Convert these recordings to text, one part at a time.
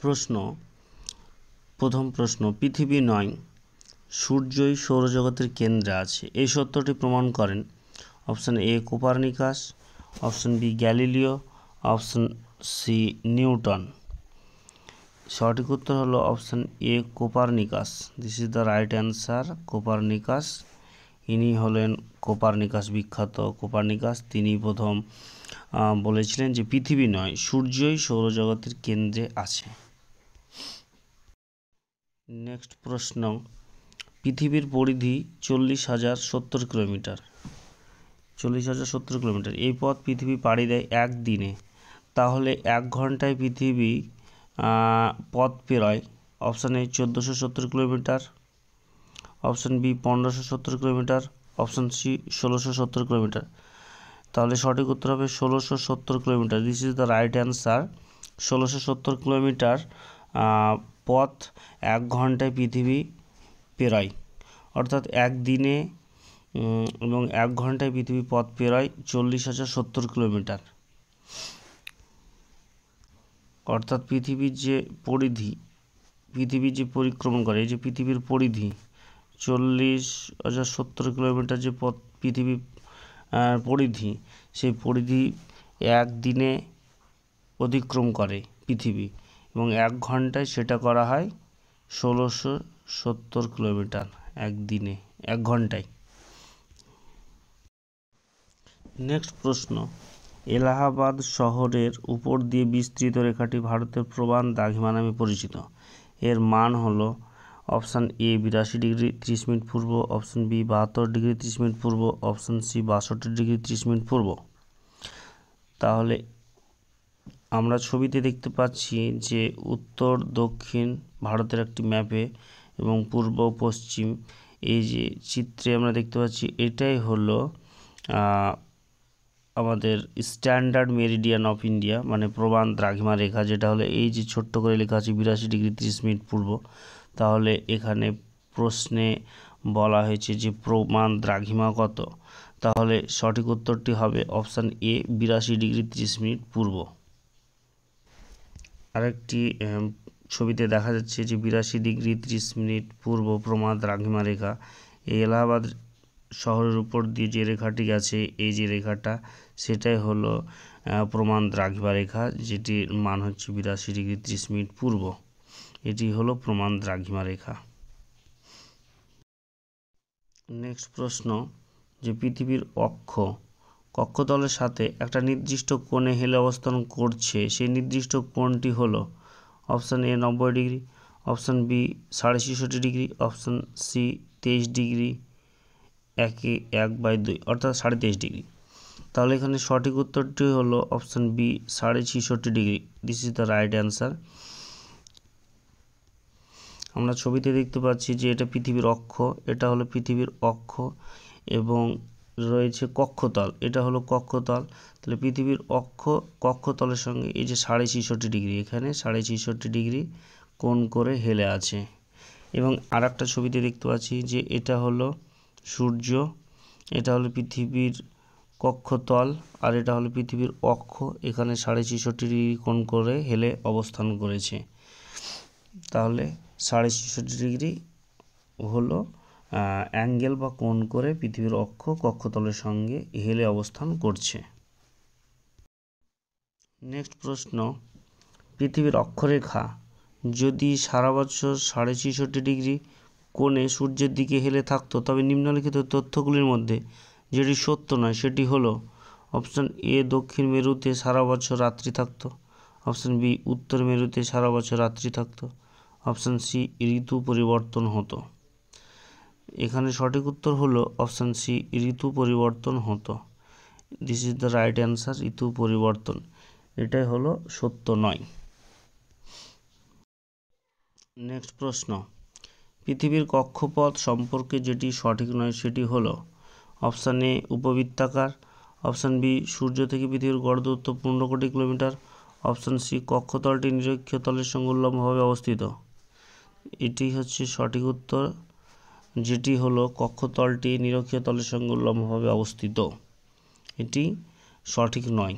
প্রশ্ন, প্রথম প্রশ্ন, পৃথিবী নয় সূর্যই সৌরজগতের কেন্দ্রে আছে, এই সত্যটি প্রমাণ করেন option A Copernicus, option B Galileo, option C Newton. সঠিক উত্তর হলো option A Copernicus. This is the right answer, Copernicus. ইনি হলেন কোপারনিকাস, বিখ্যাত কোপারনিকাস। তিনি প্রথম বলেছিলেন যে পৃথিবী নয় সূর্যই সৌরজগতের কেন্দ্রে আছে। নেক্সট প্রশ্ন, পৃথিবীর পরিধি 40,070 কিলোমিটার। 40,070 কিলোমিটার। এই পথ পৃথিবী পাড়ি দেয় একদিনে, তাহলে 1 ঘন্টায় পৃথিবী পথ পেরোয় option A 1470 kilometre, option B 1570 kilometre, option C 1670 kilometre. তাহলে সঠিক উত্তর হবে 1670 kilometre. This is the right answer. 1670 kilometre পথ 1 ঘন্টায় পৃথিবী পেরোয়, অর্থাৎ একদিনে এবং 1 ঘন্টায় পৃথিবী পথ পেরোয় 40,070 কিলোমিটার। অর্থাৎ পৃথিবীর যে পরিধি, পৃথিবী যে পরিক্রমণ করে, এই যে পৃথিবীর পরিধি 40,070 কিলোমিটার যে পথ পৃথিবী পরিধি, সেই পরিধি একদিনে অতিক্রম করে পৃথিবী, এবং 1 ঘন্টায় সেটা করা হয় 1670 কিলোমিটার একদিনে, 1 ঘন্টায়। নেক্সট প্রশ্ন, এলাহাবাদ শহরের উপর দিয়ে বিস্তৃত রেখাটি ভারতের প্রবাল দ্রাঘিমা নামে পরিচিত। এর মান হলো অপশান এ 82 ডিগ্রি 30 মিনিট পূর্ব, অপশান বি 72 ডিগ্রি 30 মিনিট পূর্ব, অপশান সি 62 ডিগ্রি 30 মিনিট পূর্ব। তাহলে আমরা ছবিতে দেখতে পাচ্ছি যে উত্তর দক্ষিণ ভারতের একটি ম্যাপে এবং পূর্ব পশ্চিম এই যে চিত্রে আমরা দেখতে পাচ্ছি, এটাই হলো আমাদের স্ট্যান্ডার্ড মেরিডিয়ান অফ ইন্ডিয়া, মানে প্রবাল দ্রাঘিমা রেখা, যেটা হলো এই যে ছোট্ট করে লেখা আছে 82 ডিগ্রি 30 মিনিট পূর্ব। তাহলে এখানে প্রশ্নে বলা হয়েছে যে প্রবাল দ্রাঘিমা কত, তাহলে সঠিক উত্তরটি হবে অপশান এ 82 ডিগ্রি 30 মিনিট পূর্ব। আরেকটি ছবিতে দেখা যাচ্ছে যে 82 ডিগ্রি 30 মিনিট পূর্ব প্রবাল দ্রাঘিমা রেখা। এই এলাহাবাদ শহরের উপর দিয়ে যে রেখাটি আছে, এই যে রেখাটা, সেটাই হলো প্রবাল দ্রাঘিমা রেখা, যেটির মান হচ্ছে 82 ডিগ্রি 30 মিনিট পূর্ব। এটি হলো প্রবাল দ্রাঘিমা রেখা। নেক্সট প্রশ্ন, যে পৃথিবীর অক্ষ কক্ষতলের সাথে একটা নির্দিষ্ট কোণে হেলে অবস্থান করছে, সেই নির্দিষ্ট কোণটি হলো option A 90 degree, option B 66.5 degree, option C 23 degree 1/2 অর্থাৎ 23.5 ডিগ্রি। তাহলে এখানে সঠিক উত্তরটি হলো option B 66.5 degree. This is the right answer. আমরা ছবিতে দেখতে পাচ্ছি যে এটা পৃথিবীর অক্ষ, এটা হলো পৃথিবীর অক্ষ, এবং রয়েছে কক্ষতল, এটা হলো কক্ষতল। তাহলে পৃথিবীর অক্ষ কক্ষতলের সঙ্গে এই যে 66.5 ডিগ্রি, এখানে 66.5 ডিগ্রি কোণ করে হেলে আছে। এবং আর একটা ছবিতে দেখতে পাচ্ছি যে এটা হলো সূর্য, এটা হলো পৃথিবীর কক্ষতল, আর এটা হলো পৃথিবীর অক্ষ, এখানে 66.5 ডিগ্রি কোণ করে হেলে অবস্থান করেছে। তাহলে 66.5 ডিগ্রি হলো অ্যাঙ্গেল বা কোণ করে পৃথিবীর অক্ষ কক্ষতলের সঙ্গে হেলে অবস্থান করছে। নেক্সট প্রশ্ন, পৃথিবীর অক্ষরেখা যদি সারা বছর 66.5 ডিগ্রি কোণে সূর্যের দিকে হেলে থাকতো, তবে নিম্নলিখিত তথ্যগুলির মধ্যে যেটি সত্য নয় সেটি হলো অপশান এ দক্ষিণ মেরুতে সারা বছর রাত্রি থাকতো, অপশান বি উত্তর মেরুতে সারা বছর রাত্রি থাকতো, অপশান সি ঋতু পরিবর্তন হতো। এখানে সঠিক উত্তর হলো অপশান সি ঋতু পরিবর্তন হতো। This is the right answer, ঋতু পরিবর্তন, এটাই হলো সত্য নয়। নেক্সট প্রশ্ন, পৃথিবীর কক্ষপথ সম্পর্কে যেটি সঠিক নয় সেটি হলো অপশান এ উপবৃত্তাকার, অপশান বি সূর্য থেকে পৃথিবীর গড় দূরত্ব 15 কোটি কিলোমিটার, অপশান সি কক্ষতলটি নিরক্ষীয় তলের সঙ্গে উল্লম্বভাবে অবস্থিত। এটি হচ্ছে সঠিক উত্তর, যেটি হলো কক্ষতলটি নিরক্ষীয় তলের সঙ্গে উল্লম্বভাবে অবস্থিত। এটি সঠিক নয়।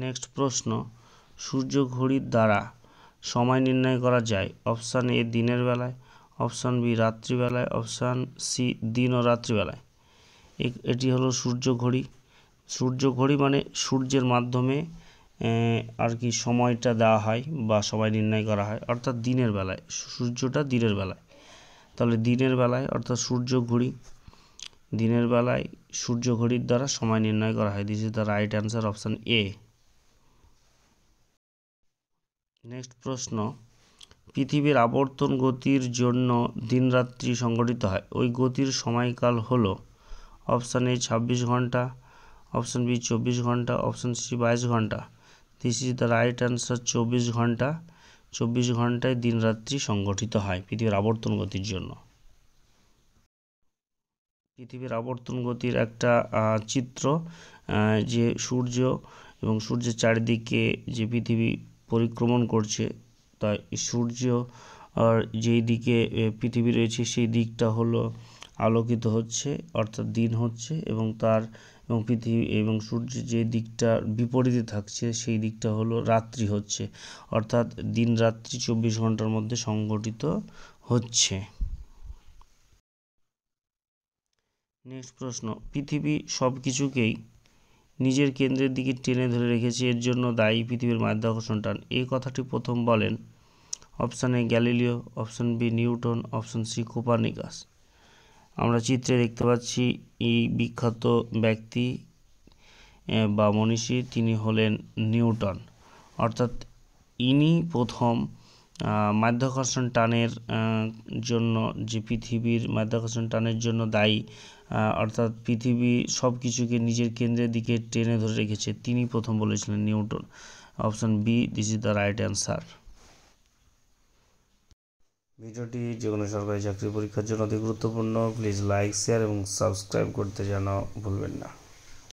নেক্সট প্রশ্ন, সূর্য ঘড়ির দ্বারা সময় নির্ণয় করা যায়? অপশান এ দিনের বেলায়, অপশান বি রাত্রিবেলায়, অপশান সি দিন ও রাত্রিবেলায়। এটি হলো সূর্য ঘড়ি। সূর্য ঘড়ি মানে সূর্যের মাধ্যমে আর কি সময়টা দেওয়া হয় বা সময় নির্ণয় করা হয়, অর্থাৎ দিনের বেলায়, সূর্যটা দিনের বেলায়। তাহলে দিনের বেলায় অর্থাৎ সূর্য ঘড়ি, দিনের বেলায় সূর্য ঘড়ির দ্বারা সময় নির্ণয় করা হয়। This is the right answer, option A. Next প্রশ্ন, পৃথিবীর আবর্তন গতির জন্য দিনরাত্রি সংঘটিত হয়, ওই গতির সময়কাল হলো? অপশান এ 26 ঘন্টা, অপশান বি 24 ঘন্টা, অপশান সি 22 ঘন্টা। This is the right answer, 24 ঘন্টা। 24 ঘন্টায় দিনরাত্রি সংঘটিত হয় পৃথিবীর আবর্তন গতির জন্য। পৃথিবীর আবর্তন গতির একটা চিত্র, যে সূর্য এবং সূর্যের চারিদিকে যে পৃথিবী পরিক্রমণ করছে, তাই সূর্য আর যেই দিকে পৃথিবী রয়েছে সেই দিকটা হলো আলোকিত হচ্ছে, অর্থাৎ দিন হচ্ছে, এবং পৃথিবী এবং সূর্যের যে দিকটা বিপরীতে থাকছে সেই দিকটা হলো রাত্রি হচ্ছে, অর্থাৎ দিন রাত্রি 24 ঘন্টার মধ্যে সংঘটিত হচ্ছে। নেক্সট প্রশ্ন, পৃথিবী সব কিছুকেই নিজের কেন্দ্রের দিকে টেনে ধরে রেখেছে, এর জন্য দায়ী পৃথিবীর মাধ্যাকর্ষণ টান, এই কথাটি প্রথম বলেন? Option A Galileo, option B Newton, option C Copernicus. আমরা চিত্রে দেখতে পাচ্ছি এই বিখ্যাত ব্যক্তি বা মনীষী, তিনি হলেন নিউটন, অর্থাৎ ইনি প্রথম মাধ্যাকর্ষণ টানের জন্য, যে পৃথিবীর মাধ্যাকর্ষণ টানের জন্য দায়ী, অর্থাৎ পৃথিবী সব কিছুকে নিজের কেন্দ্রের দিকে টেনে ধরে রেখেছে, তিনি প্রথম বলেছিলেন, Newton. Option B, this is the right answer. ভিডিওটি যে কোনো সরকারি চাকরি পরীক্ষার জন্য অতি গুরুত্বপূর্ণ। প্লিজ লাইক, শেয়ার এবং সাবস্ক্রাইব করতে যেন ভুলবেন না।